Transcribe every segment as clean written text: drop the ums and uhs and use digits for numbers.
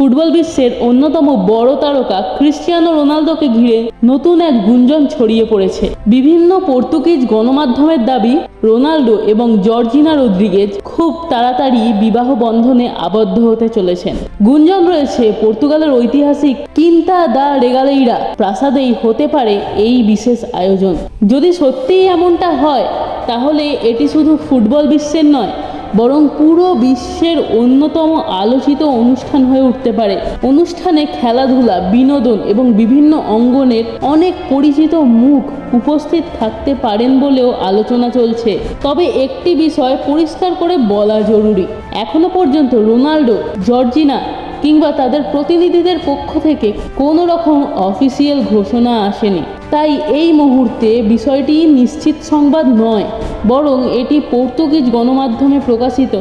Football বিশ্বের অন্যতম বড় তারকা ক্রিস্টিয়ানো রোনালদোকে ঘিরে নতুন এক গুঞ্জন ছড়িয়ে পড়েছে। বিভিন্ন পর্তুগিজ গণমাধ্যমের দাবি, রোনালদো এবং জর্জিনা রদ্রিগেজ খুব তাড়াতাড়ি বিবাহ বন্ধনে আবদ্ধ হতে চলেছেন। গুঞ্জন রয়েছে পর্তুগালের ঐতিহাসিক কিন্তা দা রেগালেইরা প্রাসাদেই হতে পারে এই বিশেষ আয়োজন। যদি সত্যিই এমনটা হয়, তাহলে এটি শুধু ফুটবল বিশ্বের নয়, বরং পুরো বিশ্বের অন্যতম আলোচিত অনুষ্ঠান হয়ে উঠতে পারে। অনুষ্ঠানে খেলাধুলা, বিনোদন এবং বিভিন্ন অঙ্গনের অনেক পরিচিত মুখ উপস্থিত থাকতে পারেন বলেও আলোচনা চলছে। তবে একটি বিষয় পরিষ্কার করে বলা জরুরি, এখনো পর্যন্ত রোনালদো, জর্জিনা কিংবা তাদের প্রতিনিধিদের পক্ষ থেকে কোনো রকম অফিসিয়াল ঘোষণা আসেনি। তাই এই মুহূর্তে বিষয়টি নিশ্চিত সংবাদ নয়, বরং এটি পর্তুগিজ গণমাধ্যমে প্রকাশিত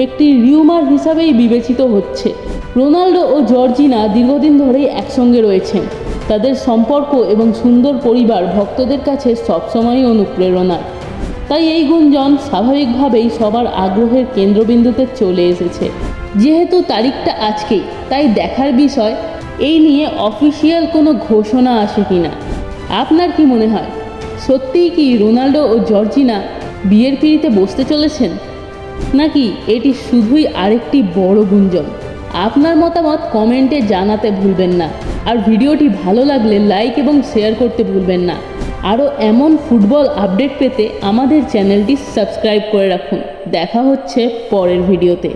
একটি রিউমার হিসাবেই বিবেচিত হচ্ছে। রোনালদো ও জর্জিনা দীর্ঘদিন ধরেই একসঙ্গে রয়েছেন। তাদের সম্পর্ক এবং সুন্দর পরিবার ভক্তদের কাছে সবসময়ই অনুপ্রেরণা। তাই এই গুঞ্জন স্বাভাবিকভাবেই সবার আগ্রহের কেন্দ্রবিন্দুতে চলে এসেছে। যেহেতু তারিখটা আজকেই, তাই দেখার বিষয় এই নিয়ে অফিসিয়াল কোনো ঘোষণা আসে কিনা। আপনার কি মনে হয়, সত্যিই কি রোনালদো ও জর্জিনা বিয়ের পিঁড়িতে বসতে চলেছেন, নাকি এটি শুধুই আরেকটি বড় গুঞ্জন? আপনার মতামত কমেন্টে জানাতে ভুলবেন না। আর ভিডিওটি ভালো লাগলে লাইক এবং শেয়ার করতে ভুলবেন না। আরও এমন ফুটবল আপডেট পেতে আমাদের চ্যানেলটি সাবস্ক্রাইব করে রাখুন। দেখা হচ্ছে পরের ভিডিওতে।